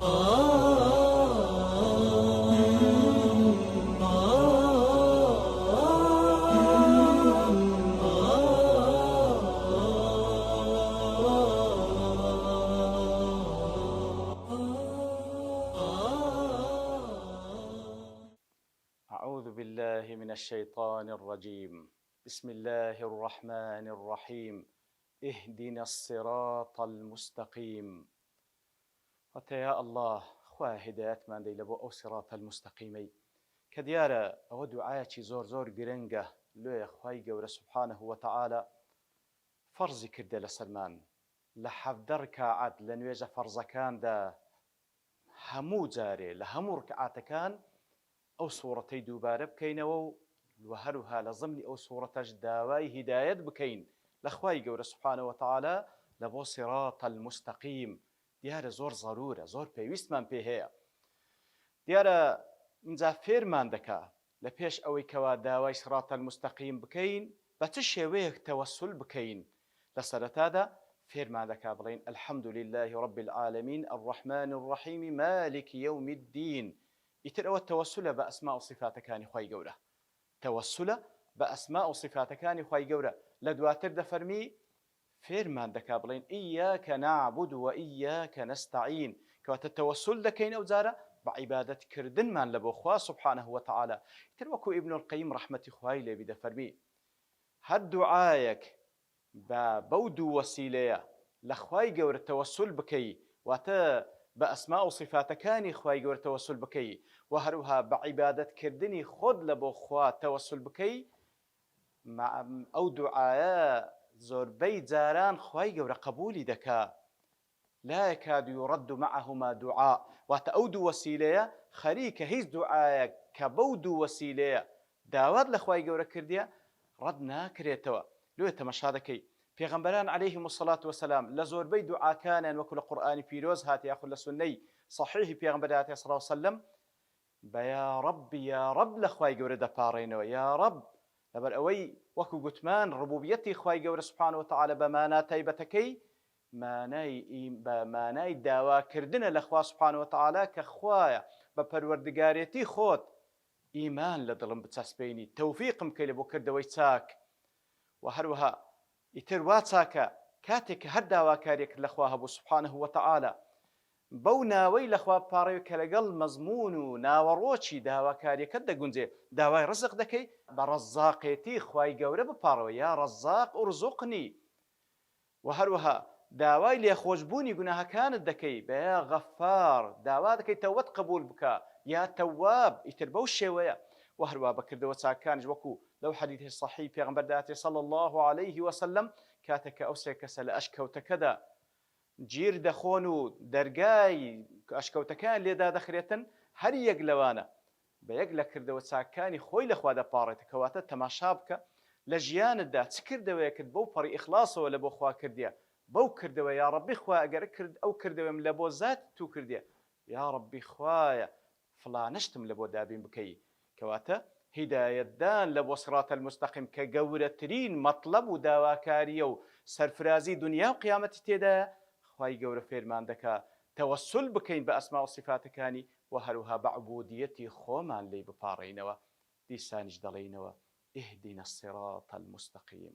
أعوذ بالله من الشيطان الرجيم. بسم الله الرحمن الرحيم. اهدنا الصراط المستقيم. وتيا الله خوا هدايت من دي لبو أو صراط المستقيمي كديارة أو دعايتي زور قرنقة لو يا خواي قورة سبحانه وتعالى فرزي كردة لسلمان لحفدر كاعد لنويجة فرز كان دا همو جاري لهمو ركعات كان أو سورتي دووبارە بکەینەوە و هەروها لە ضمنی ئەو سوورەتەش داوای هیدایەت بکەین لە خوای گەورە سوبحانەوە وتعالە لە بۆ صراط المستقیم. دیارە زۆر ضرورە، زۆر پێویستمان پێ هەیە. دیارە اینجا فێرمان دەکا لە پێش ئەوەی کەوا داوای صراط المستقیم بکەین بە چ شێوەیەک تەوەسل بکەین. لە سەرەتادا فێرمان دەکا بڵێن الحەمد لله رب العالمین الرحمن الرحیم مالك يوم الدين. ئیتر ئەوە تەوەسولە بە ئەسما و صفاتەکانی خوای گەورە، تەوەسولە بە ئەسما و صفاتەکانی خوای گەورە. لە دواتر دەفەرمی فێرمان دەکا بڵێن ئیاکە نەعبود و ئیاکە نەستەعین، کەواتە تەوەسول دەکەین ئەو جارە بە عیبادەتکردنمان لە بۆ خوا سوبحانەه وتعالە. ئیتر وەکو ئیبن القەیم ڕەحمەتی خوای لێبی دەفەرمی هەر دوعایەک بەو دوو وەسیلەیە لە خوای گەورە تەوەسول بکەی، واتە بە ئەسما و صفاتەکانی خوای گەورە تەوەسول بکەی و هەروها بە عیبادەتکردنی خۆت لە بۆ خوا تەوەسول بکەی، ئەو دوعایە زۆربەی جاران خوای گەورە قبولی دەکا. لا يكاد يرد معهما دعاء، واتە ئەو دوو وەسیلەیە خەریکە هیچ دوعایەک کە بەو دوو وەسیلەیە داوات لە خوای گەورە کردیە ڕەت ناکرێتەوە. لێ تەماشا دەکەی پێغەمبەران عەلەیهیم الصەلاة وەسەلام لە زۆربەی دوعاکانیان وەکو لە قورئانی پیرۆز هات یاخود لە سونەی صەحیحی پێغەمبەر هات صلی الله علیه وسلم بە یا ڕەب یا ڕەب لە خوای گەورە دەپاڕێنەوە. یا ڕەب لەبەر ئەوەی وەکو گوتمان ڕبوبیەتی خوای گەورە سوبحانەه وتعالە بە مانا تایبەتەکەی بە مانای داواکردنە لە خوا سوبحانەه وتعالە کە خوایە بە پەروەردگارێتی خۆت ئیمان لە دڵم بچەسپێنی، تەوفیقم کەی لە بۆ کردەوەی چاک. و هەروەها ئیتر وا چاکە کاتێک هەر داواکاریەک لە خوا هەبوو سوبحانەه وتعالە بەو ناوەی لە خوا بپاڕێ کە لەگەڵ مەزمون و ناوەڕۆکی داواکاریەکەت دەگونجێ، داوای ڕزق دەکەی بە ڕەزاقێتی خوای گەورە بپاڕەوە، یا ڕەزاق ئورزوقنی. و هەروەها داوای لێخۆشبوونی گوناهەکانت دەکەی بە یا غەفار، داوا دەکەی تەوبەت قبول بکە، یا تەواب. ئیتر بەو شێوەیە. و هەروە بەکردەوە چاکانش وەکو لەو حەدیثی صەحیح پێغەمبەر دەهاتێ صلی الله عليه وسلم کاتێک کە ئەو سێ کەسە لە ئەشکەوتەکەدا گیر دەخۆن و دەرگای ئەشکەوتەکان لێدا دەخرێتن، هەر یەک لەوانە بە یەک لە کردەوە چاکانی خۆی لەخوا دەپاڕێت. کەواتە تەماشا بکە لە ژیانتدا چ کردەوەیەکت بەو پەڕی ئیخلاسەوە لە بۆ خوا کردیە، بەو کردەوە یا ڕەبی خوا ئەگەر کرد ئەو کردەوەم لە بۆ زات تو کردیە، یا ڕەبی خوایە فڵانشتم لە بۆ دابین بکەی. کەواتە هیدایەتدان لە بۆ صراط المستقیم کە گەورەترین مەطلب و داواکاریە و سەرفرازی دنیا و قیامەتی تێدایە، خوای گەورە فێرمان دەکا تەوەسل بکەین بە ئەسما و صفاتەکانی و هەروها بە عوبودیەتی خۆمان لێی بپاڕێنەوە. دیسانیش دەڵێنەوە اهدنا الصراط المستقیم.